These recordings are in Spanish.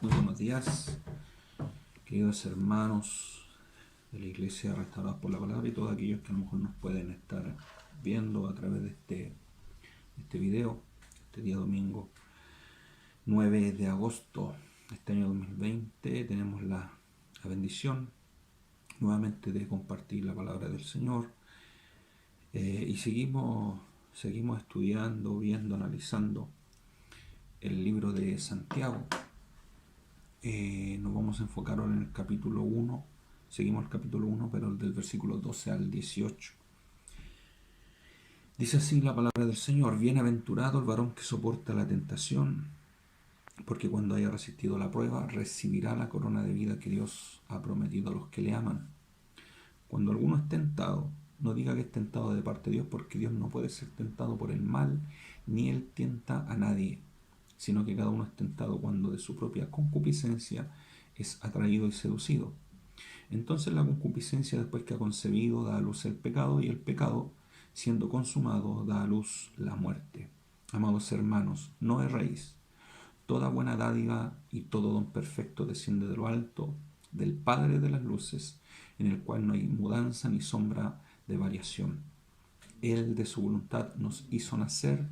Muy buenos días, queridos hermanos de la Iglesia Restaurados por la Palabra y todos aquellos que a lo mejor nos pueden estar viendo a través de este video, este día domingo 9 de agosto de este año 2020. Tenemos la bendición nuevamente de compartir la palabra del Señor y seguimos estudiando, viendo, analizando el libro de Santiago. Nos vamos a enfocar ahora en el capítulo 1. Seguimos el capítulo 1, pero del versículo 12 al 18. Dice así la palabra del Señor: Bienaventurado el varón que soporta la tentación, porque cuando haya resistido la prueba, recibirá la corona de vida que Dios ha prometido a los que le aman. Cuando alguno es tentado, no diga que es tentado de parte de Dios, porque Dios no puede ser tentado por el mal, ni Él tienta a nadie, sino que cada uno es tentado cuando de su propia concupiscencia es atraído y seducido. Entonces la concupiscencia, después que ha concebido, da a luz el pecado, y el pecado, siendo consumado, da a luz la muerte. Amados hermanos, no erréis. Toda buena dádiva y todo don perfecto desciende de lo alto, del Padre de las luces, en el cual no hay mudanza ni sombra de variación. Él de su voluntad nos hizo nacer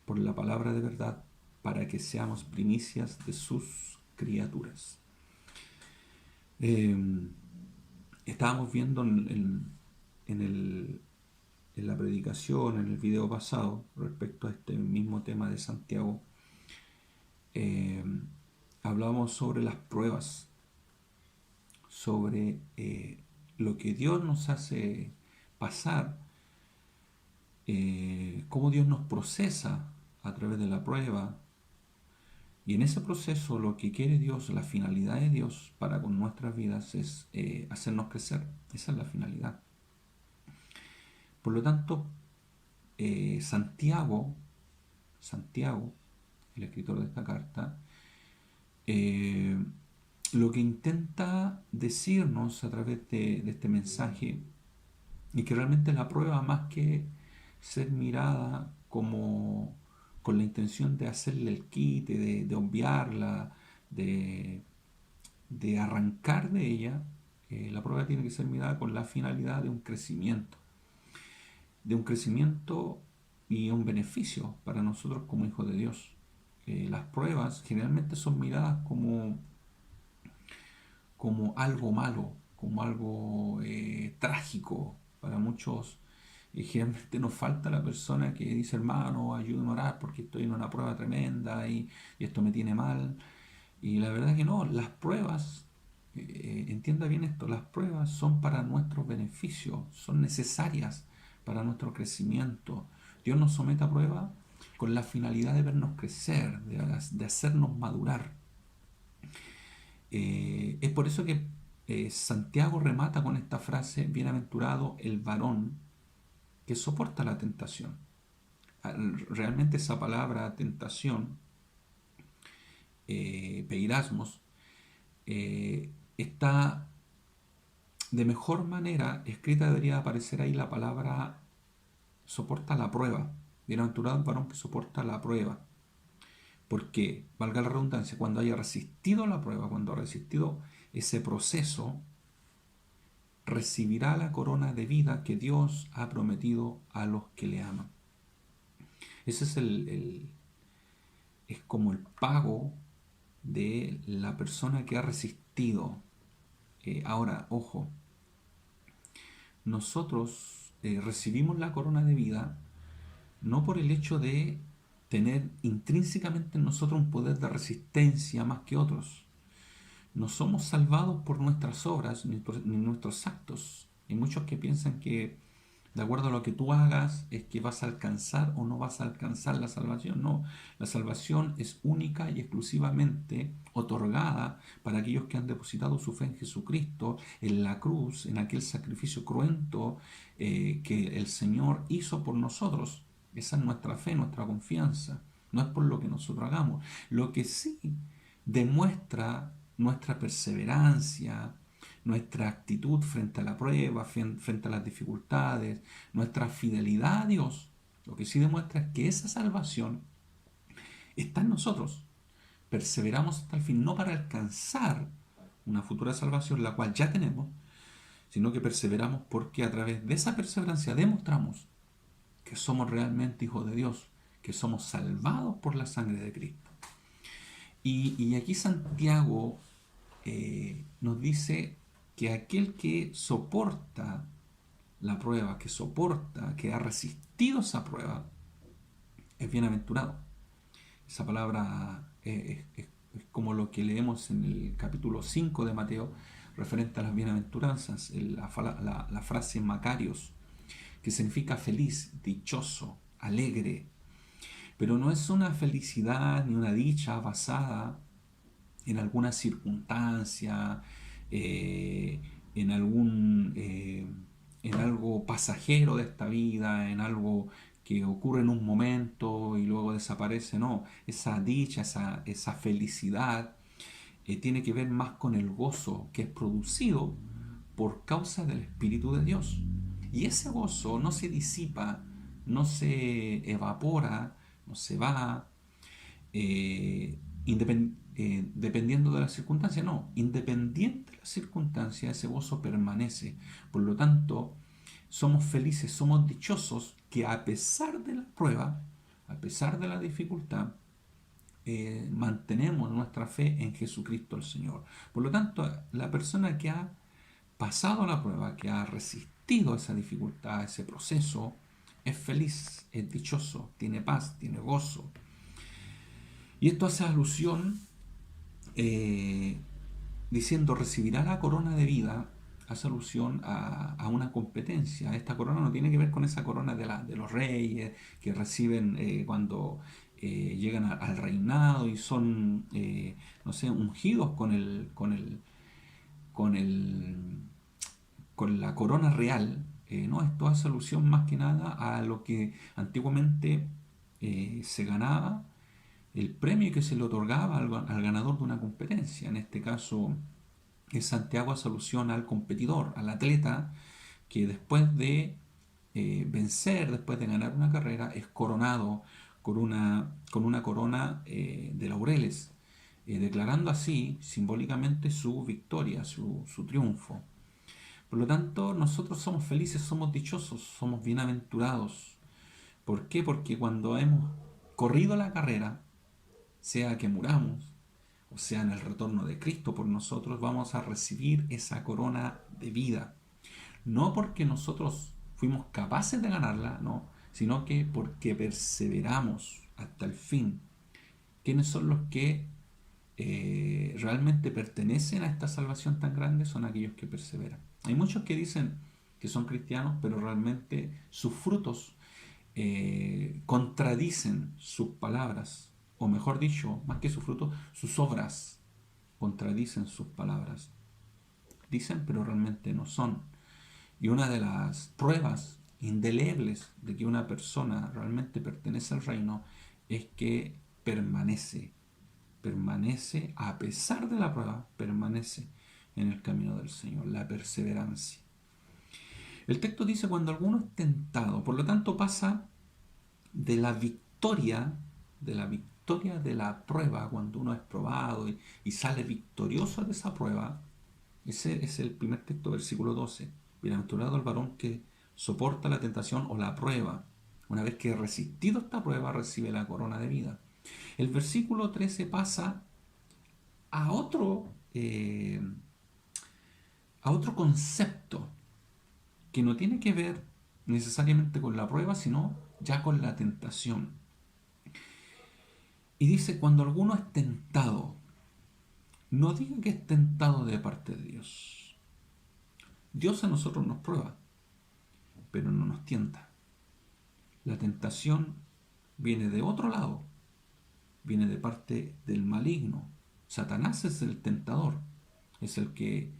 por la palabra de verdad, para que seamos primicias de sus criaturas. Estábamos viendo en la predicación, en el video pasado, respecto a este mismo tema de Santiago, eh, hablábamos sobre las pruebas, sobre lo que Dios nos hace pasar, cómo Dios nos procesa a través de la prueba. Y en ese proceso lo que quiere Dios, la finalidad de Dios para con nuestras vidas es hacernos crecer. Esa es la finalidad. Por lo tanto, Santiago, el escritor de esta carta, eh, lo que intenta decirnos a través de este mensaje, y que realmente la prueba, más que ser mirada como con la intención de hacerle el quite, de obviarla, de, de arrancar de ella, la prueba tiene que ser mirada con la finalidad de un crecimiento y un beneficio para nosotros como hijos de Dios. Las pruebas generalmente son miradas como algo malo, como algo trágico para muchos. Generalmente nos falta la persona que dice: hermano, ayúdame a orar porque estoy en una prueba tremenda y esto me tiene mal. Y la verdad es que no, las pruebas, entienda bien esto, las pruebas son para nuestro beneficio, son necesarias para nuestro crecimiento. Dios nos somete a prueba con la finalidad de vernos crecer, de hacernos madurar. Es por eso que Santiago remata con esta frase: bienaventurado el varón que soporta la tentación. Realmente esa palabra tentación, peirasmos, está de mejor manera escrita. Debería aparecer ahí la palabra soporta la prueba. Bienaventurado el varón que soporta la prueba. Porque, valga la redundancia, cuando haya resistido la prueba, cuando ha resistido ese proceso, recibirá la corona de vida que Dios ha prometido a los que le aman. Ese es es como el pago de la persona que ha resistido. Ahora, ojo, nosotros recibimos la corona de vida no por el hecho de tener intrínsecamente en nosotros un poder de resistencia más que otros. No somos salvados por nuestras obras ni nuestros actos. Hay muchos que piensan que de acuerdo a lo que tú hagas es que vas a alcanzar o no vas a alcanzar la salvación. No, la salvación es única y exclusivamente otorgada para aquellos que han depositado su fe en Jesucristo, en la cruz, en aquel sacrificio cruento que el Señor hizo por nosotros. Esa es nuestra fe, nuestra confianza. No es por lo que nosotros hagamos. Lo que sí demuestra nuestra perseverancia, nuestra actitud frente a la prueba, frente a las dificultades, nuestra fidelidad a Dios. Lo que sí demuestra es que esa salvación está en nosotros. perseveramos hasta el fin, no para alcanzar una futura salvación, la cual ya tenemos, sino que perseveramos porque a través de esa perseverancia demostramos que somos realmente hijos de Dios, que somos salvados por la sangre de Cristo. Y aquí Santiago nos dice que aquel que soporta la prueba, que soporta, que ha resistido esa prueba, es bienaventurado. Esa palabra es como lo que leemos en el capítulo 5 de Mateo, referente a las bienaventuranzas, la frase Macarios, que significa feliz, dichoso, alegre. Pero no es una felicidad ni una dicha basada en alguna circunstancia, eh, en en algo pasajero de esta vida, en algo que ocurre en un momento y luego desaparece. No, esa dicha, esa felicidad tiene que ver más con el gozo que es producido por causa del Espíritu de Dios. Y ese gozo no se disipa, no se evapora, no se va, dependiendo de la circunstancia. No, independiente de la circunstancia, ese gozo permanece. Por lo tanto, somos felices, somos dichosos que a pesar de la prueba, a pesar de la dificultad, mantenemos nuestra fe en Jesucristo el Señor. Por lo tanto, la persona que ha pasado la prueba, que ha resistido esa dificultad, ese proceso, es feliz, es dichoso, tiene paz, tiene gozo. Y esto hace alusión diciendo recibirá la corona de vida, hace alusión a una competencia. Esta corona no tiene que ver con esa corona de los reyes que reciben cuando llegan al reinado y son, no sé, ungidos con el, con la corona real. No, esto hace alusión más que nada a lo que antiguamente se ganaba, el premio que se le otorgaba al ganador de una competencia. En este caso, Santiago hace alusión al competidor, al atleta, que después de vencer, después de ganar una carrera, es coronado con una corona de laureles, declarando así simbólicamente su victoria, su triunfo. Por lo tanto, nosotros somos felices, somos dichosos, somos bienaventurados. ¿Por qué? Porque cuando hemos corrido la carrera, sea que muramos, o sea en el retorno de Cristo por nosotros, vamos a recibir esa corona de vida. No porque nosotros fuimos capaces de ganarla, no, sino que porque perseveramos hasta el fin. ¿Quiénes son los que realmente pertenecen a esta salvación tan grande? Son aquellos que perseveran. Hay muchos que dicen que son cristianos, pero realmente sus frutos contradicen sus palabras, o mejor dicho, más que sus frutos, sus obras contradicen sus palabras. Dicen, pero realmente no son. Y una de las pruebas indelebles de que una persona realmente pertenece al reino es que permanece a pesar de la prueba, permanece en el camino del Señor, la perseverancia. El texto dice cuando alguno es tentado, por lo tanto pasa de la victoria de la prueba, cuando uno es probado y sale victorioso de esa prueba. Ese es el primer texto, versículo 12. Bienaventurado el varón que soporta la tentación o la prueba. Una vez que ha resistido esta prueba, recibe la corona de vida. El versículo 13 pasa a a otro concepto que no tiene que ver necesariamente con la prueba, sino ya con la tentación. Y dice, cuando alguno es tentado, no diga que es tentado de parte de Dios. Dios a nosotros nos prueba, pero no nos tienta. La tentación viene de otro lado, viene de parte del maligno. Satanás es el tentador, es el que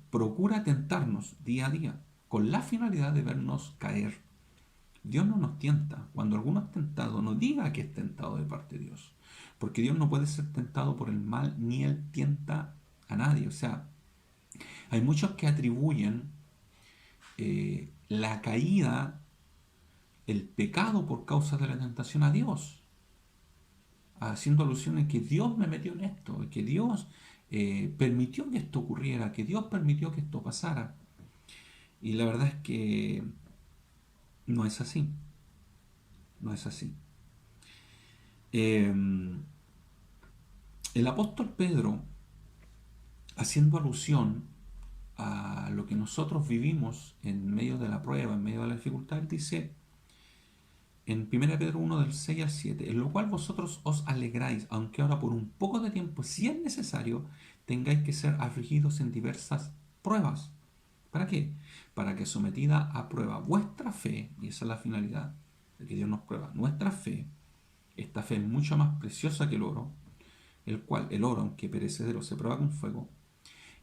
procura tentarnos día a día, con la finalidad de vernos caer. Dios no nos tienta. Cuando alguno es tentado, no diga que es tentado de parte de Dios, porque Dios no puede ser tentado por el mal, ni Él tienta a nadie. O sea, hay muchos que atribuyen la caída, el pecado por causa de la tentación a Dios. haciendo alusión a que Dios me metió en esto, que Dios permitió que esto ocurriera, que Dios permitió que esto pasara. Y la verdad es que no es así, no es así. Eh, el apóstol Pedro, haciendo alusión a lo que nosotros vivimos en medio de la prueba, en medio de la dificultad, dice en 1 Pedro 1 del 6 al 7, en lo cual vosotros os alegráis, aunque ahora por un poco de tiempo, si es necesario, tengáis que ser afligidos en diversas pruebas. ¿Para qué? Para que sometida a prueba vuestra fe, y esa es la finalidad de que Dios nos prueba, nuestra fe, esta fe es mucho más preciosa que el oro, el cual el oro, aunque perecedero, se prueba con fuego,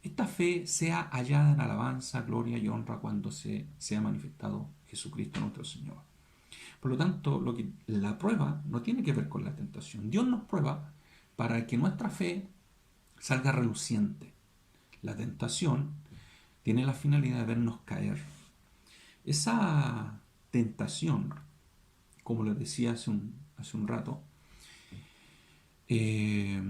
esta fe sea hallada en alabanza, gloria y honra cuando se sea manifestado Jesucristo nuestro Señor. Por lo tanto, la prueba no tiene que ver con la tentación. Dios nos prueba para que nuestra fe salga reluciente. La tentación tiene la finalidad de vernos caer. Esa tentación, como les decía hace un rato, eh,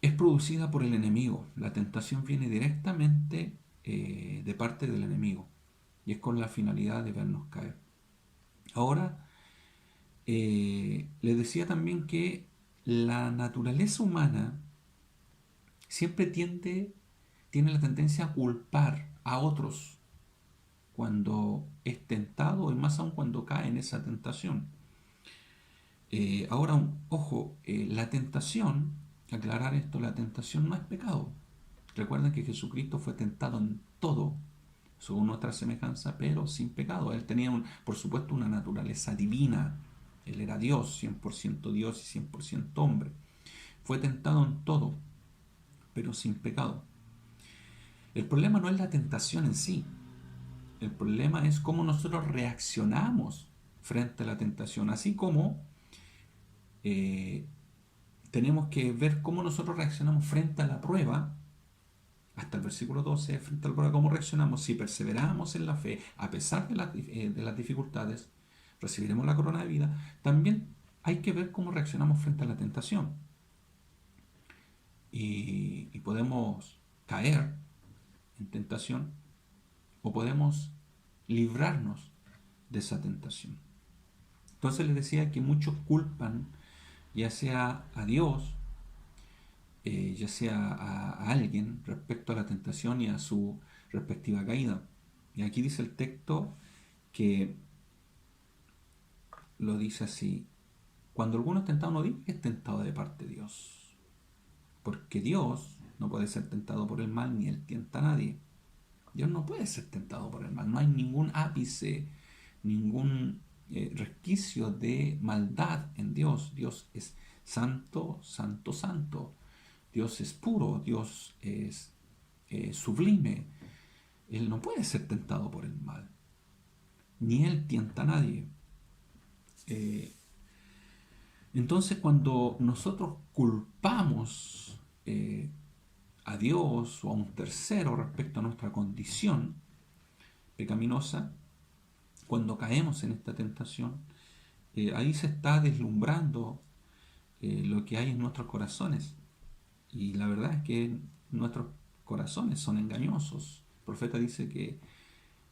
es producida por el enemigo. La tentación viene directamente de parte del enemigo y es con la finalidad de vernos caer. Ahora, les decía también que la naturaleza humana siempre tiene la tendencia a culpar a otros cuando es tentado y más aún cuando cae en esa tentación. Ahora, ojo, la tentación, aclarar esto, la tentación no es pecado. Recuerden que Jesucristo fue tentado en todo, según nuestra semejanza, pero sin pecado. Él tenía, por supuesto, una naturaleza divina. Él era Dios, 100% Dios y 100% hombre. Fue tentado en todo, pero sin pecado. El problema no es la tentación en sí. El problema es cómo nosotros reaccionamos frente a la tentación, así como eh, tenemos que ver cómo nosotros reaccionamos frente a la prueba, hasta el versículo 12, frente a la prueba, cómo reaccionamos. Si perseveramos en la fe, a pesar de las dificultades, recibiremos la corona de vida. También hay que ver cómo reaccionamos frente a la tentación. Y podemos caer en tentación o podemos librarnos de esa tentación. Entonces les decía que muchos culpan ya sea a Dios, ya sea a alguien respecto a la tentación y a su respectiva caída. Y aquí dice el texto que lo dice así: cuando alguno es tentado, no diga que es tentado de parte de Dios, porque Dios no puede ser tentado por el mal, ni él tienta a nadie. Dios no puede ser tentado por el mal, no hay ningún ápice, ningún resquicio de maldad en Dios. Dios es santo, santo, santo. Dios es puro, Dios es sublime. Él no puede ser tentado por el mal, ni él tienta a nadie. Eh, entonces, cuando nosotros culpamos a Dios o a un tercero respecto a nuestra condición pecaminosa, cuando caemos en esta tentación, ahí se está deslumbrando lo que hay en nuestros corazones. Y la verdad es que nuestros corazones son engañosos. El profeta dice que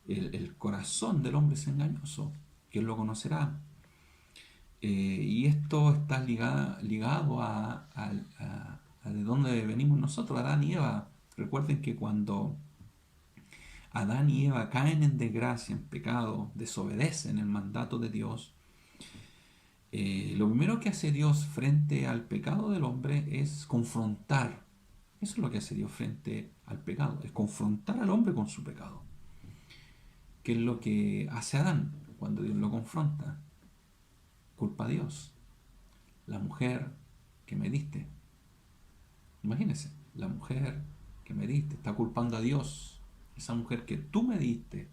el corazón del hombre es engañoso, que él lo conocerá. Y esto está ligado a de dónde venimos nosotros, Adán y Eva. Recuerden que cuando Adán y Eva caen en desgracia, en pecado, desobedecen el mandato de Dios, lo primero que hace Dios frente al pecado del hombre es confrontar. Eso es lo que hace Dios frente al pecado, es confrontar al hombre con su pecado. ¿Qué es lo que hace Adán cuando Dios lo confronta? Culpa a Dios. La mujer que me diste. Imagínense, la mujer que me diste está culpando a Dios. Esa mujer que tú me diste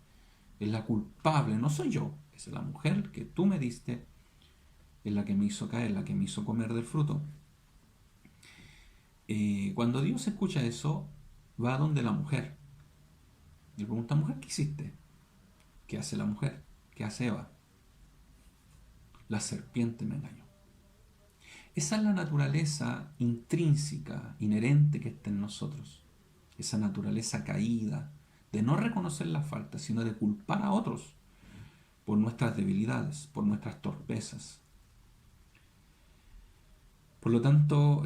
es la culpable, no soy yo, es la mujer que tú me diste, es la que me hizo caer, la que me hizo comer del fruto. Cuando Dios escucha eso, va a donde la mujer. Le pregunta: mujer, ¿qué hiciste? ¿Qué hace la mujer? ¿Qué hace Eva? La serpiente me engañó. Esa es la naturaleza intrínseca, inherente que está en nosotros. Esa naturaleza caída, de no reconocer la falta, sino de culpar a otros por nuestras debilidades, por nuestras torpezas. Por lo tanto,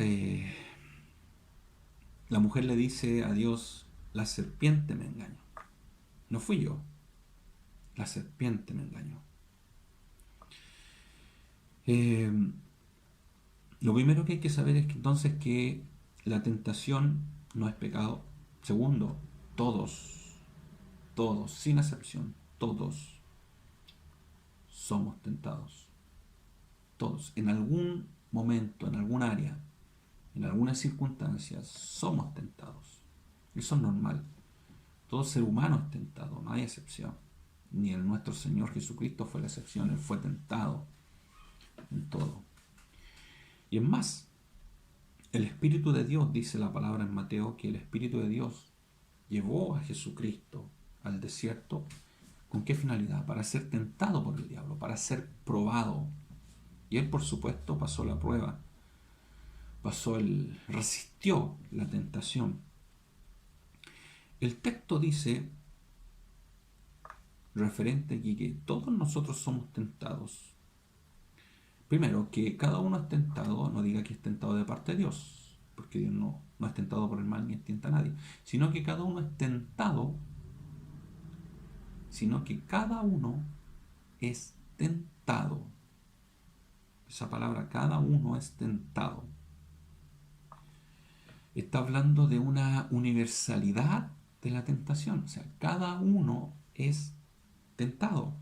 la mujer le dice a Dios, la serpiente me engañó. No fui yo, la serpiente me engañó. Eh, lo primero que hay que saber es que entonces que la tentación no es pecado. Segundo, todos, sin excepción, todos somos tentados. Todos, en algún momento, en algún área, en algunas circunstancias, somos tentados. Eso es normal. Todo ser humano es tentado, no hay excepción. Ni el nuestro Señor Jesucristo fue la excepción, Él fue tentado en todo. Y es más, el Espíritu de Dios, dice la palabra en Mateo, que el Espíritu de Dios llevó a Jesucristo al desierto. ¿Con qué finalidad? Para ser tentado por el diablo, para ser probado. Y Él, por supuesto, pasó la prueba. Resistió la tentación. El texto dice, referente aquí, que todos nosotros somos tentados. Primero, que cada uno es tentado, no diga que es tentado de parte de Dios, porque Dios no es tentado por el mal ni tienta a nadie, sino que cada uno es tentado, Esa palabra, cada uno es tentado. Está hablando de una universalidad de la tentación, o sea, cada uno es tentado.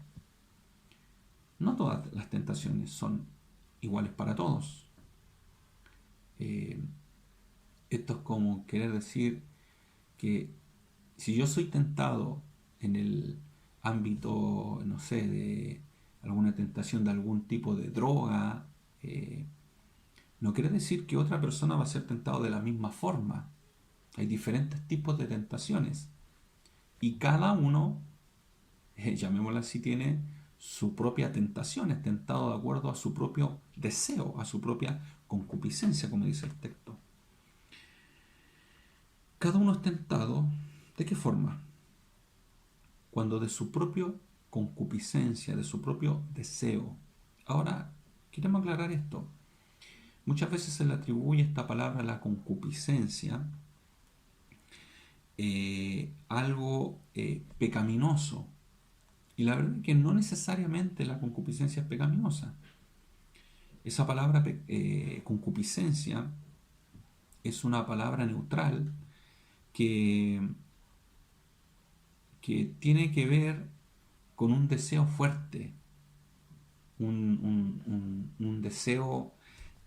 No todas las tentaciones son iguales para todos. Esto es como querer decir que si yo soy tentado en el ámbito, no sé, de alguna tentación de algún tipo de droga, no quiere decir que otra persona va a ser tentado de la misma forma. Hay diferentes tipos de tentaciones y cada uno, llamémoslo así, tiene su propia tentación, es tentado de acuerdo a su propio deseo, a su propia concupiscencia, como dice el texto. Cada uno es tentado, ¿de qué forma? Cuando de su propia concupiscencia, de su propio deseo. Ahora, queremos aclarar esto. Muchas veces se le atribuye esta palabra a la concupiscencia, algo pecaminoso. Y la verdad es que no necesariamente la concupiscencia es pecaminosa. Esa palabra concupiscencia es una palabra neutral que, que tiene que ver con un deseo fuerte, un deseo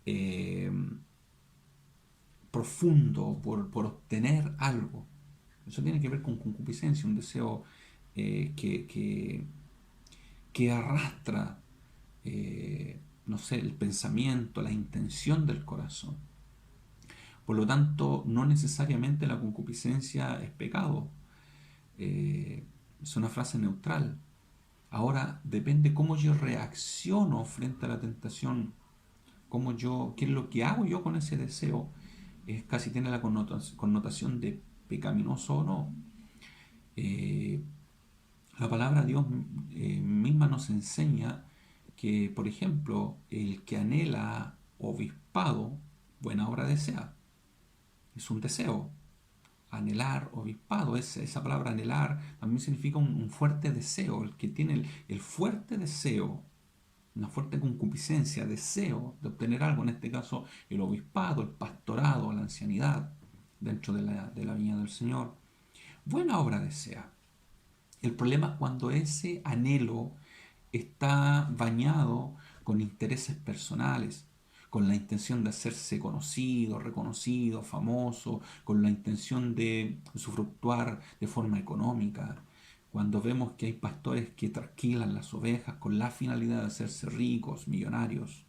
eh, profundo por obtener algo. Eso tiene que ver con concupiscencia, un deseo que arrastra, no sé, el pensamiento, la intención del corazón. Por lo tanto, no necesariamente la concupiscencia es pecado. Es una frase neutral. Ahora, depende cómo yo reacciono frente a la tentación, qué es lo que hago yo con ese deseo, casi tiene la connotación de pecaminoso o no. Eh, la palabra de Dios misma nos enseña que, por ejemplo, el que anhela obispado, buena obra desea. Es un deseo. Anhelar obispado, esa palabra anhelar también significa un fuerte deseo. El que tiene el fuerte deseo, una fuerte concupiscencia, deseo de obtener algo, en este caso el obispado, el pastorado, la ancianidad dentro de la viña del Señor. Buena obra desea. El problema es cuando ese anhelo está bañado con intereses personales, con la intención de hacerse conocido, reconocido, famoso, con la intención de usufructuar de forma económica. Cuando vemos que hay pastores que trasquilan las ovejas con la finalidad de hacerse ricos, millonarios.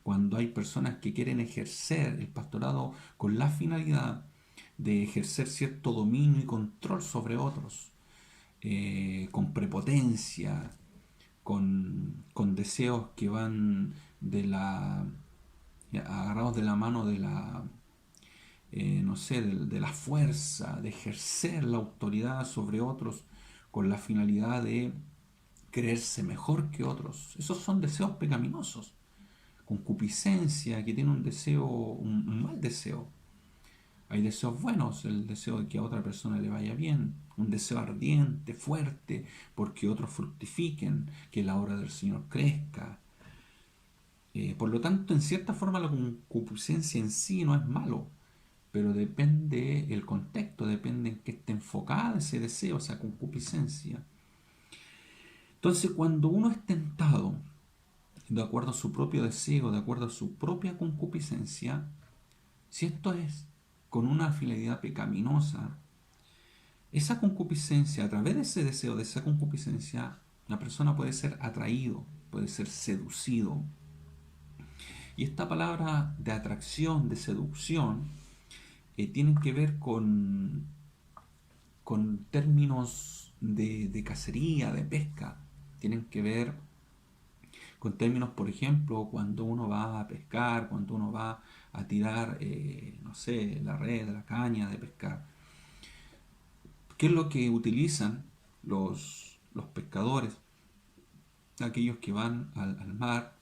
Cuando hay personas que quieren ejercer el pastorado con la finalidad de ejercer cierto dominio y control sobre otros, con prepotencia, con deseos que van de la agarrados de la mano de la, no sé, de la fuerza, de ejercer la autoridad sobre otros con la finalidad de creerse mejor que otros. Esos son deseos pecaminosos. Concupiscencia, que tiene un deseo, un mal deseo. Hay deseos buenos, el deseo de que a otra persona le vaya bien, un deseo ardiente, fuerte, porque otros fructifiquen, que la obra del Señor crezca. Por lo tanto, en cierta forma la concupiscencia en sí no es malo, pero depende el contexto, depende en qué esté enfocada ese deseo, esa concupiscencia. Entonces, cuando uno es tentado, de acuerdo a su propio deseo, de acuerdo a su propia concupiscencia, si esto es con una finalidad pecaminosa, esa concupiscencia, a través de ese deseo, de esa concupiscencia, la persona puede ser atraído, puede ser seducido. Y esta palabra de atracción, de seducción, tienen que ver con términos de cacería, de pesca. Tienen que ver con términos, por ejemplo, cuando uno va a pescar, cuando uno va a tirar, no sé, la red, la caña de pescar. ¿Qué es lo que utilizan los pescadores? Aquellos que van al mar,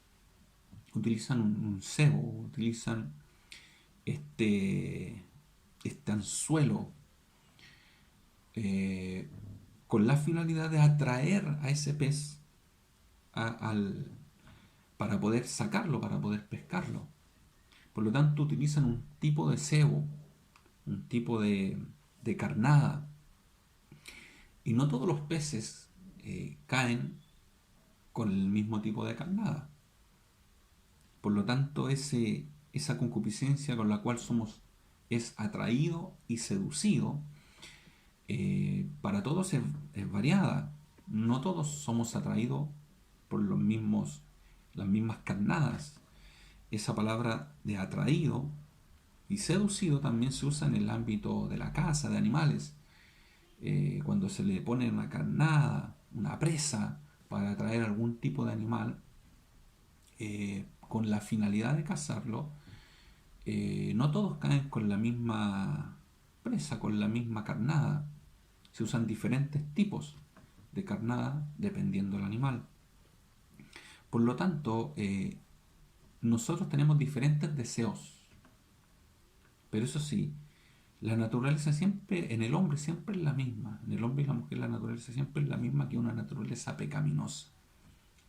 utilizan un cebo, utilizan este, este anzuelo, eh, con la finalidad de atraer a ese pez a- al, para poder sacarlo, para poder pescarlo. Por lo tanto, utilizan un tipo de cebo, un tipo de carnada. Y no todos los peces caen con el mismo tipo de carnada. Por lo tanto, esa concupiscencia con la cual es atraído y seducido, para todos es variada. No todos somos atraídos por las mismas carnadas. Esa palabra de atraído y seducido también se usa en el ámbito de la caza, de animales. Cuando se le pone una carnada, una presa, para atraer algún tipo de animal, con la finalidad de cazarlo, no todos caen con la misma presa, con la misma carnada. Se usan diferentes tipos de carnada dependiendo del animal. Por lo tanto, nosotros tenemos diferentes deseos. Pero eso sí, la naturaleza siempre, en el hombre siempre es la misma. En el hombre y la mujer la naturaleza siempre es la misma, que una naturaleza pecaminosa.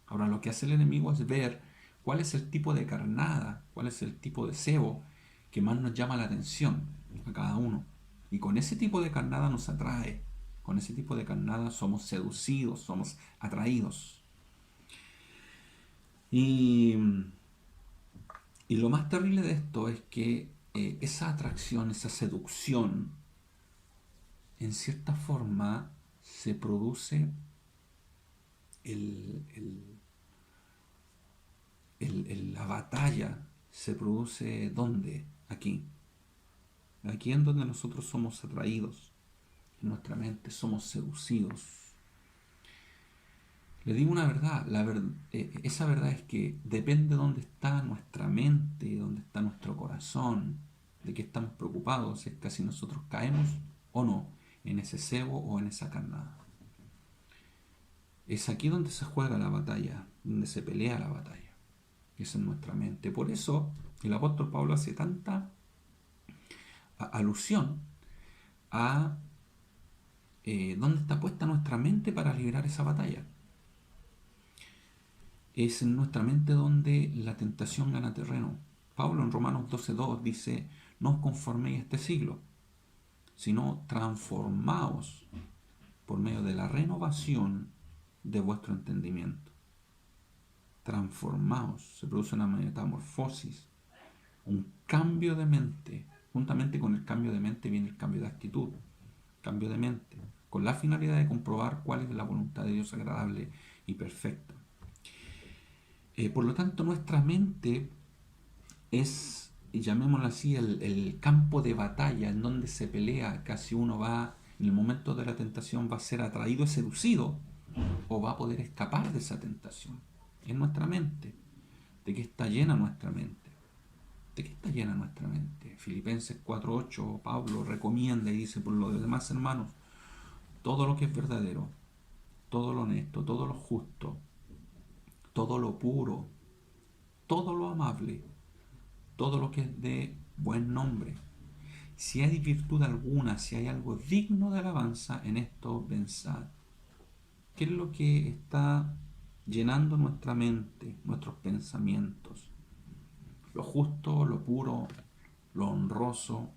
Ahora lo que hace el enemigo es ver cuál es el tipo de carnada, cuál es el tipo de cebo que más nos llama la atención a cada uno. Y con ese tipo de carnada nos atrae. Con ese tipo de carnada somos seducidos, somos atraídos. Y, y lo más terrible de esto es que esa atracción, esa seducción, en cierta forma se produce el, el- la batalla, se produce ¿dónde? Aquí. Aquí en donde nosotros somos atraídos, en nuestra mente somos seducidos. Le digo una verdad, esa verdad es que depende de dónde está nuestra mente, dónde está nuestro corazón, de qué estamos preocupados, es que si nosotros caemos o no en ese cebo o en esa carnada. Es aquí donde se juega la batalla, donde se pelea la batalla. Es en nuestra mente. Por eso el apóstol Pablo hace tanta alusión a dónde está puesta nuestra mente para librar esa batalla. Es en nuestra mente donde la tentación gana terreno. Pablo en Romanos 12:2 dice: no os conforméis a este siglo, sino transformaos por medio de la renovación de vuestro entendimiento. Transformaos, se produce una metamorfosis, un cambio de mente. Juntamente con el cambio de mente viene el cambio de actitud, cambio de mente, con la finalidad de comprobar cuál es la voluntad de Dios agradable y perfecta. Por lo tanto, nuestra mente es, llamémoslo así, el campo de batalla en donde se pelea. Casi uno va, en el momento de la tentación, va a ser atraído y seducido, o va a poder escapar de esa tentación. Es nuestra mente, de que está llena nuestra mente. ¿De qué está llena nuestra mente? Filipenses 4:8, Pablo recomienda y dice, por lo demás, hermanos, todo lo que es verdadero, todo lo honesto, todo lo justo, todo lo puro, todo lo amable, todo lo que es de buen nombre. Si hay virtud alguna, si hay algo digno de alabanza, en esto pensad. ¿Qué es lo que está llenando nuestra mente, nuestros pensamientos? Lo justo, lo puro, lo honroso,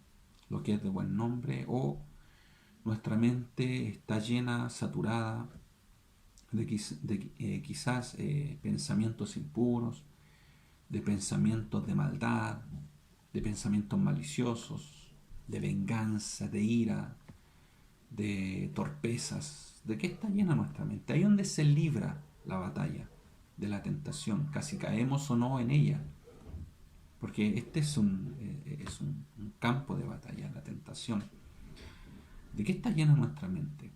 lo que es de buen nombre, o nuestra mente está llena, saturada de quizás pensamientos impuros, de pensamientos de maldad, de pensamientos maliciosos, de venganza, de ira, de torpezas. ¿De qué está llena nuestra mente? Ahí donde se libra la batalla de la tentación, casi caemos o no en ella, porque este es un campo de batalla, la tentación. ¿De qué está llena nuestra mente?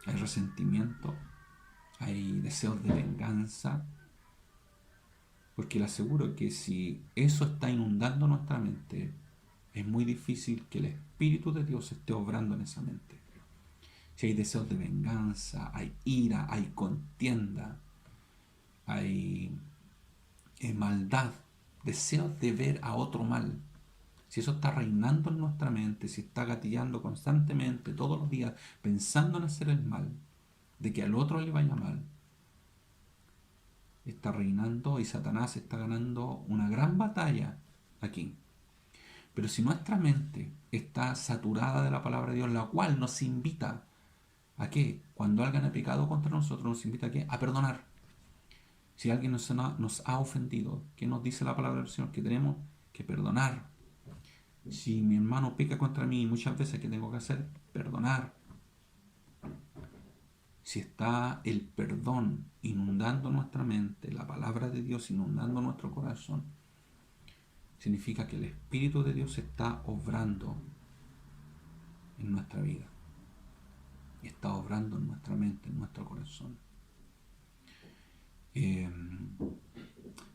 Hay resentimiento, hay deseos de venganza, porque le aseguro que si eso está inundando nuestra mente, es muy difícil que el Espíritu de Dios esté obrando en esa mente. Si hay deseos de venganza, hay ira, hay contienda, hay maldad, deseos de ver a otro mal. Si eso está reinando en nuestra mente, si está gatillando constantemente, todos los días, pensando en hacer el mal, de que al otro le vaya mal, está reinando y Satanás está ganando una gran batalla aquí. Pero si nuestra mente está saturada de la palabra de Dios, la cual nos invita a que cuando alguien ha pecado contra nosotros, nos invita a que a perdonar. Si alguien nos ha ofendido, ¿qué nos dice la palabra del Señor? Que tenemos que perdonar. Si mi hermano peca contra mí, muchas veces, ¿qué tengo que hacer? Perdonar. Si está el perdón inundando nuestra mente, la palabra de Dios inundando nuestro corazón, significa que el Espíritu de Dios está obrando en nuestra vida. Y está obrando en nuestra mente, en nuestro corazón.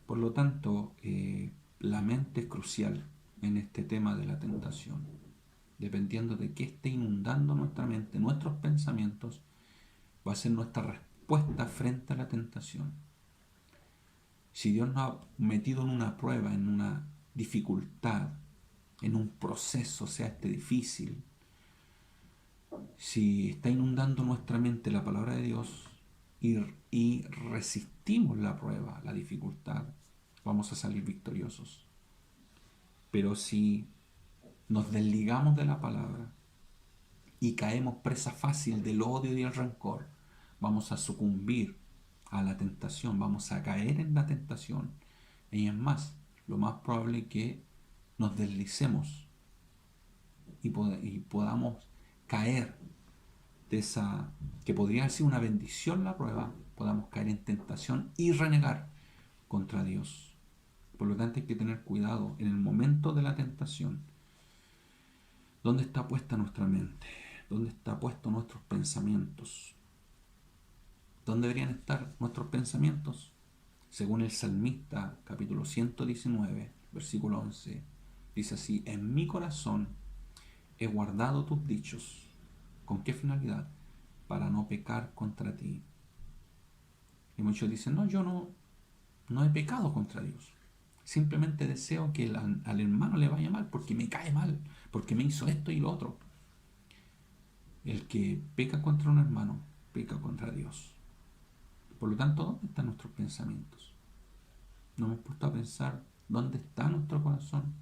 Por lo tanto, la mente es crucial en este tema de la tentación. Dependiendo de qué esté inundando nuestra mente, nuestros pensamientos, va a ser nuestra respuesta frente a la tentación. Si Dios nos ha metido en una prueba, en una dificultad, en un proceso, sea este difícil, si está inundando nuestra mente la palabra de Dios y resistimos la prueba, la dificultad, vamos a salir victoriosos. Pero si nos desligamos de la palabra y caemos presa fácil del odio y el rencor, vamos a sucumbir a la tentación, vamos a caer en la tentación. Y es más, lo más probable es que nos deslicemos y podamos caer de esa, que podría ser una bendición la prueba, podamos caer en tentación y renegar contra Dios. Por lo tanto hay que tener cuidado en el momento de la tentación. ¿Dónde está puesta nuestra mente? ¿Dónde están puestos nuestros pensamientos? ¿Dónde deberían estar nuestros pensamientos? Según el salmista, capítulo 119, versículo 11, dice así: en mi corazón he guardado tus dichos. ¿Con qué finalidad? Para no pecar contra ti. Y muchos dicen, no, yo no he pecado contra Dios. Simplemente deseo que al hermano le vaya mal porque me cae mal, porque me hizo esto y lo otro. El que peca contra un hermano, peca contra Dios. Por lo tanto, ¿dónde están nuestros pensamientos? ¿Nos hemos puesto a pensar dónde está nuestro corazón?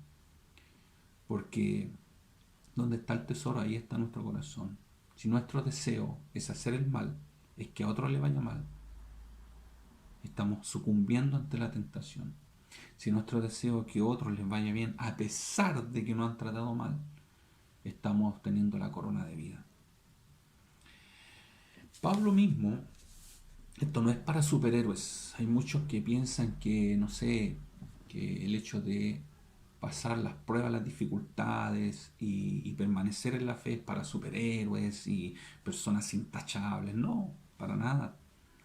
Porque donde está el tesoro, ahí está nuestro corazón. Si nuestro deseo es hacer el mal, es que a otro le vaya mal, estamos sucumbiendo ante la tentación. Si nuestro deseo es que a otros les vaya bien, a pesar de que nos han tratado mal, estamos obteniendo la corona de vida. Pablo mismo, esto no es para superhéroes. Hay muchos que piensan que, no sé, que el hecho de pasar las pruebas, las dificultades y permanecer en la fe es para superhéroes y personas intachables. No, para nada.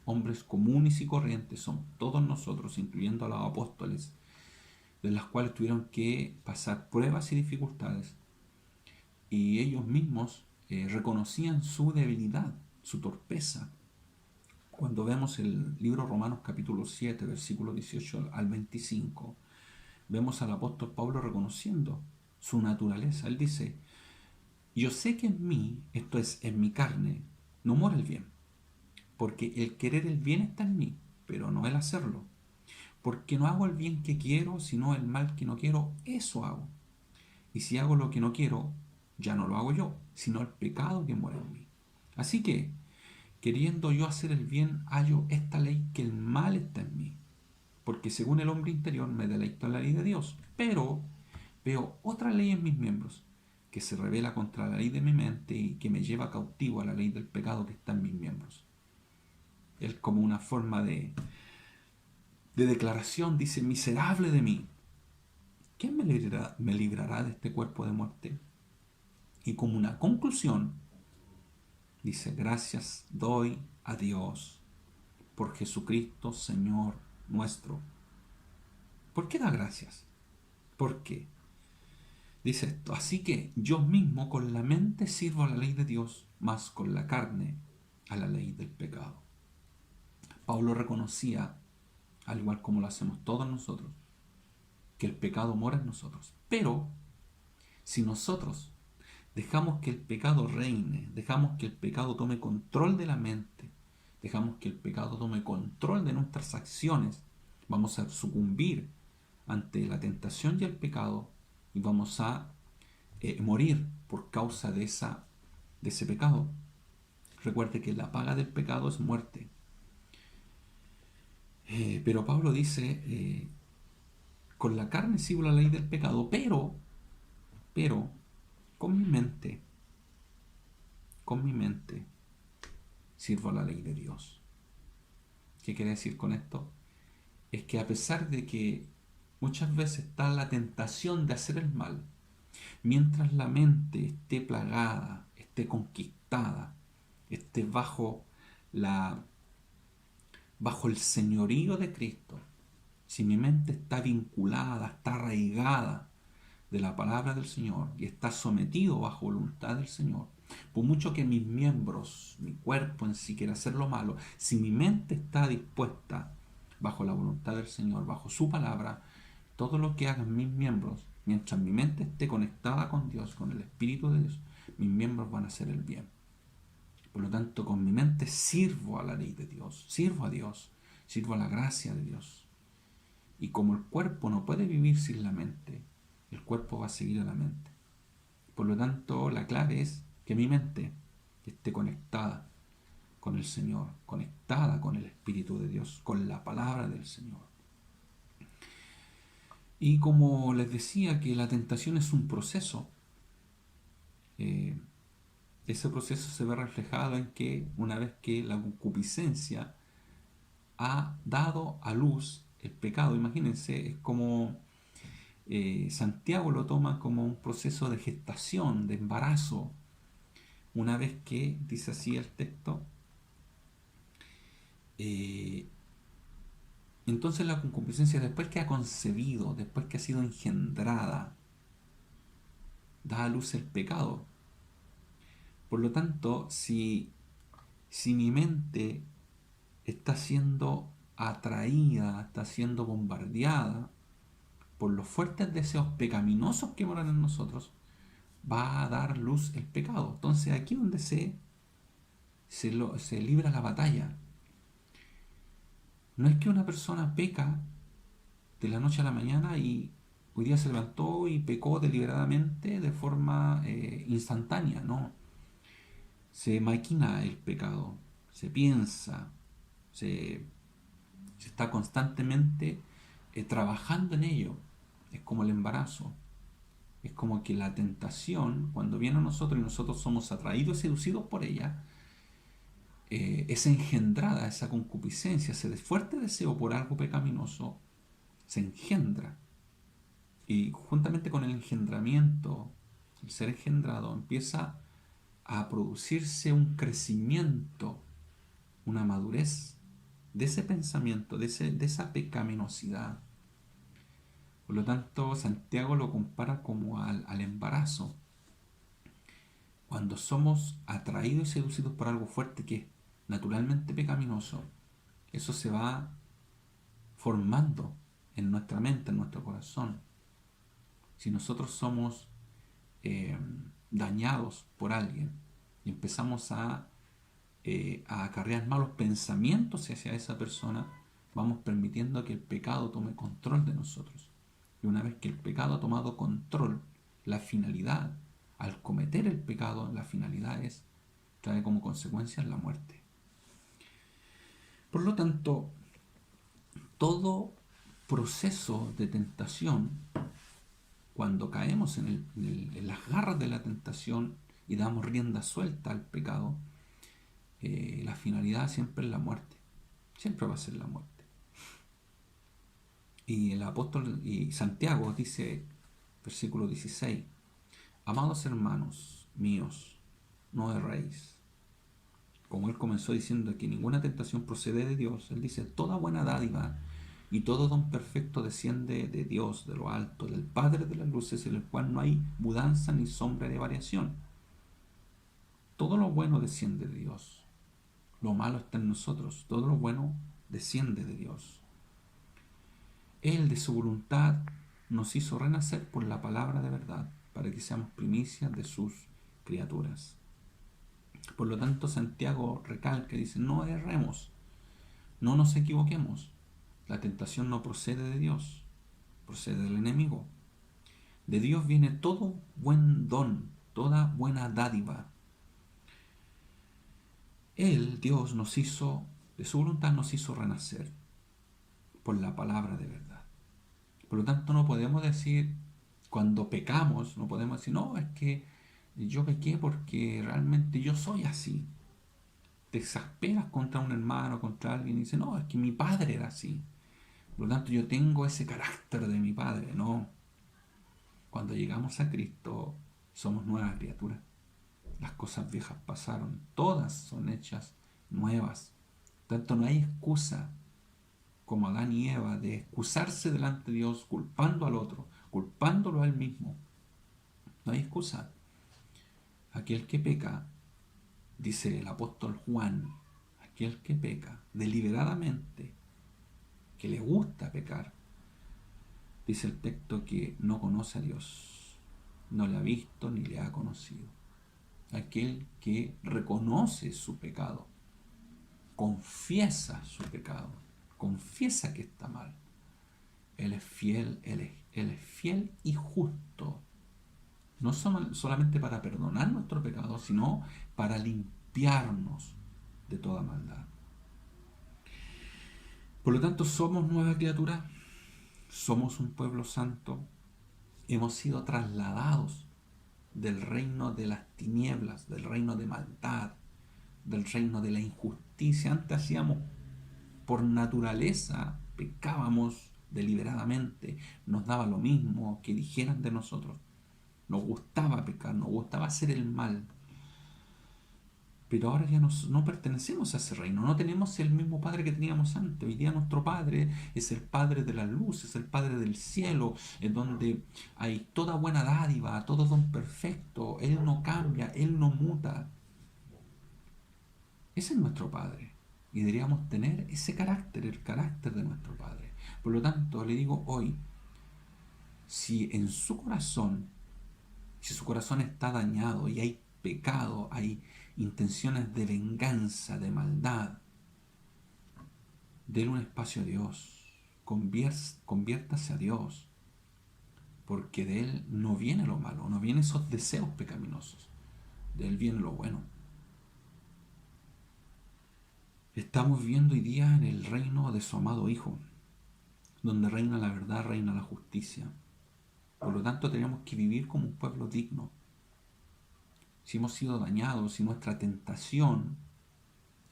Hombres comunes y corrientes son todos nosotros, incluyendo a los apóstoles, de las cuales tuvieron que pasar pruebas y dificultades, y ellos mismos reconocían su debilidad, su torpeza. Cuando vemos el libro Romanos capítulo 7, versículo 18 al 25, vemos al apóstol Pablo reconociendo su naturaleza. Él dice: yo sé que en mí, esto es, en mi carne, no mora el bien, porque el querer el bien está en mí, pero no el hacerlo. Porque no hago el bien que quiero, sino el mal que no quiero, eso hago. Y si hago lo que no quiero, ya no lo hago yo, sino el pecado que mora en mí. Así que, queriendo yo hacer el bien, hallo esta ley, que el mal está en mí. Porque según el hombre interior me deleito en la ley de Dios, pero veo otra ley en mis miembros, que se revela contra la ley de mi mente y que me lleva cautivo a la ley del pecado que está en mis miembros. Él, como una forma de declaración, dice: miserable de mí, ¿quién me librará de este cuerpo de muerte? Y como una conclusión, dice: gracias doy a Dios por Jesucristo, Señor nuestro. ¿Por qué da gracias? ¿Por qué? Dice esto: así que yo mismo con la mente sirvo a la ley de Dios, mas con la carne a la ley del pecado. Pablo reconocía, al igual como lo hacemos todos nosotros, que el pecado mora en nosotros. Pero si nosotros dejamos que el pecado reine, dejamos que el pecado tome control de la mente, dejamos que el pecado tome control de nuestras acciones, vamos a sucumbir ante la tentación y el pecado, y vamos a morir por causa de ese pecado. Recuerde que la paga del pecado es muerte. Pero Pablo dice: con la carne sigo la ley del pecado, pero con mi mente sirvo a la ley de Dios. ¿Qué quiere decir con esto? Es que a pesar de que muchas veces está la tentación de hacer el mal, mientras la mente esté plagada, esté conquistada, esté bajo el señorío de Cristo, si mi mente está vinculada, está arraigada de la palabra del Señor y está sometido bajo voluntad del Señor, por mucho que mis miembros, mi cuerpo en sí quiera hacer lo malo, si mi mente está dispuesta bajo la voluntad del Señor, bajo su palabra, todo lo que hagan mis miembros, mientras mi mente esté conectada con Dios, con el Espíritu de Dios, mis miembros van a hacer el bien. Por lo tanto, con mi mente sirvo a la ley de Dios, sirvo a Dios, sirvo a la gracia de Dios. Y como el cuerpo no puede vivir sin la mente, el cuerpo va a seguir a la mente. Por lo tanto, la clave es que mi mente esté conectada con el Señor, conectada con el Espíritu de Dios, con la palabra del Señor. Y como les decía que la tentación es un proceso, eh, ese proceso se ve reflejado en que una vez que la concupiscencia ha dado a luz el pecado, imagínense, es como Santiago lo toma como un proceso de gestación, de embarazo. Una vez que, dice así el texto, eh, entonces la concupiscencia, después que ha concebido, después que ha sido engendrada, da a luz el pecado. Por lo tanto, si mi mente está siendo atraída, está siendo bombardeada por los fuertes deseos pecaminosos que moran en nosotros, va a dar luz el pecado. Entonces aquí donde se libra la batalla. No es que una persona peca de la noche a la mañana y hoy día se levantó y pecó deliberadamente de forma instantánea, no. Se maquina el pecado, se piensa, se, se está constantemente trabajando en ello. Es como el embarazo. Es como que la tentación, cuando viene a nosotros y nosotros somos atraídos y seducidos por ella, es engendrada esa concupiscencia, ese fuerte deseo por algo pecaminoso, se engendra. Y juntamente con el engendramiento, el ser engendrado, empieza a producirse un crecimiento, una madurez de ese pensamiento, de esa pecaminosidad. Por lo tanto, Santiago lo compara como al embarazo. Cuando somos atraídos y seducidos por algo fuerte que es naturalmente pecaminoso, eso se va formando en nuestra mente, en nuestro corazón. Si nosotros somos eh, dañados por alguien y empezamos a acarrear malos pensamientos hacia esa persona, vamos permitiendo que el pecado tome control de nosotros. Y una vez que el pecado ha tomado control, la finalidad, al cometer el pecado, la finalidad trae como consecuencia la muerte. Por lo tanto, todo proceso de tentación, cuando caemos en las garras de la tentación y damos rienda suelta al pecado, la finalidad siempre es la muerte. Siempre va a ser la muerte. Y el apóstol y Santiago dice, versículo 16, amados hermanos míos, no erréis. Como él comenzó diciendo que ninguna tentación procede de Dios, él dice, toda buena dádiva y todo don perfecto desciende de Dios, de lo alto, del Padre de las luces, en el cual no hay mudanza ni sombra de variación. Todo lo bueno desciende de Dios. Lo malo está en nosotros. Todo lo bueno desciende de Dios. Él de su voluntad nos hizo renacer por la palabra de verdad, para que seamos primicias de sus criaturas. Por lo tanto, Santiago recalca y dice, no erremos, no nos equivoquemos. La tentación no procede de Dios, procede del enemigo. De Dios viene todo buen don, toda buena dádiva. Él, Dios, nos hizo, de su voluntad nos hizo renacer por la palabra de verdad. Por lo tanto, no podemos decir, cuando pecamos, no podemos decir, no, es que yo pequé porque realmente yo soy así. Te exasperas contra un hermano, contra alguien y dices, no, es que mi padre era así. Por lo tanto, yo tengo ese carácter de mi padre. No. Cuando llegamos a Cristo, somos nuevas criaturas. Las cosas viejas pasaron, todas son hechas nuevas. Por tanto, no hay excusa como Adán y Eva de excusarse delante de Dios culpando al otro, culpándolo a él mismo. No hay excusa. Aquel que peca, dice el apóstol Juan, aquel que peca deliberadamente, que le gusta pecar, dice el texto que no conoce a Dios, no le ha visto ni le ha conocido. Aquel que reconoce su pecado, confiesa su pecado, confiesa que está mal. Él es fiel, él es fiel y justo, no solamente para perdonar nuestro pecado, sino para limpiarnos de toda maldad. Por lo tanto, somos nueva criatura, somos un pueblo santo, hemos sido trasladados del reino de las tinieblas, del reino de maldad, del reino de la injusticia. Antes hacíamos por naturaleza, pecábamos deliberadamente, nos daba lo mismo que dijeran de nosotros. Nos gustaba pecar, nos gustaba hacer el mal. Pero ahora ya no pertenecemos a ese reino, no tenemos el mismo Padre que teníamos antes. Hoy día nuestro Padre es el Padre de la luz, es el Padre del cielo, en donde hay toda buena dádiva, todo don perfecto. Él no cambia, Él no muta. Ese es nuestro Padre. Y deberíamos tener ese carácter, el carácter de nuestro Padre. Por lo tanto, le digo hoy, si en su corazón, si su corazón está dañado y hay pecado, hay intenciones de venganza, de maldad, déle un espacio a Dios, conviértase a Dios, porque de Él no viene lo malo, no vienen esos deseos pecaminosos, de Él viene lo bueno. Estamos viviendo hoy día en el reino de su amado Hijo, donde reina la verdad, reina la justicia. Por lo tanto, tenemos que vivir como un pueblo digno. Si hemos sido dañados, si nuestra tentación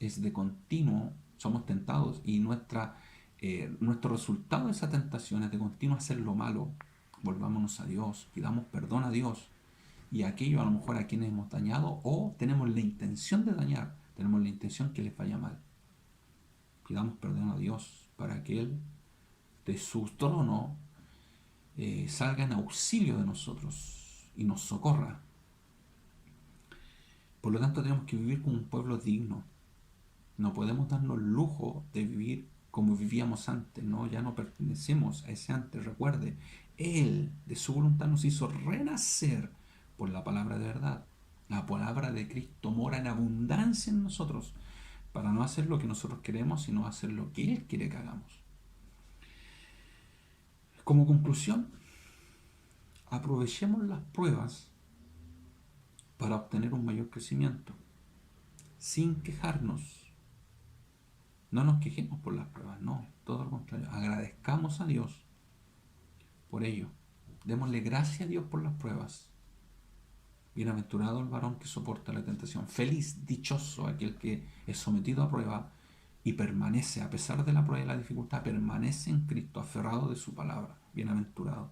es de continuo, somos tentados y nuestro resultado de esa tentación es de continuo hacer lo malo, volvámonos a Dios, pidamos perdón a Dios y a aquello a lo mejor a quienes hemos dañado o tenemos la intención de dañar, tenemos la intención que les vaya mal. Pidamos perdón a Dios para que Él de su trono salga en auxilio de nosotros y nos socorra. Por lo tanto, tenemos que vivir como un pueblo digno. No podemos darnos el lujo de vivir como vivíamos antes, ¿no? Ya no pertenecemos a ese antes, recuerde. Él, de su voluntad, nos hizo renacer por la palabra de verdad. La palabra de Cristo mora en abundancia en nosotros, para no hacer lo que nosotros queremos, sino hacer lo que Él quiere que hagamos. Como conclusión, aprovechemos las pruebas para obtener un mayor crecimiento, sin quejarnos. No nos quejemos por las pruebas, no, todo lo contrario. Agradezcamos a Dios por ello. Démosle gracias a Dios por las pruebas. Bienaventurado el varón que soporta la tentación. Feliz, dichoso aquel que es sometido a prueba y permanece, a pesar de la prueba y la dificultad, permanece en Cristo, aferrado de su palabra. Bienaventurado.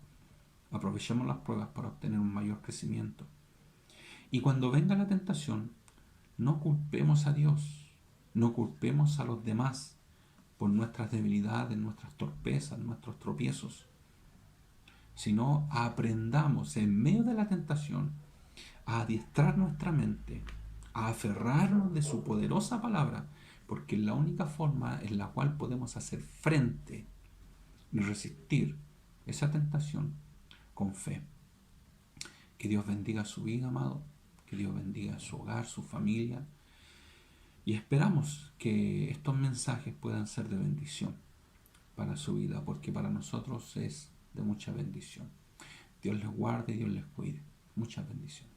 Aprovechemos las pruebas para obtener un mayor crecimiento. Y cuando venga la tentación, no culpemos a Dios, no culpemos a los demás por nuestras debilidades, nuestras torpezas, nuestros tropiezos, sino aprendamos en medio de la tentación a adiestrar nuestra mente, a aferrarnos de su poderosa palabra, porque es la única forma en la cual podemos hacer frente y resistir esa tentación con fe. Que Dios bendiga su vida, amado, que Dios bendiga su hogar, su familia, y esperamos que estos mensajes puedan ser de bendición para su vida, porque para nosotros es de mucha bendición. Dios les guarde y Dios les cuide. Muchas bendiciones.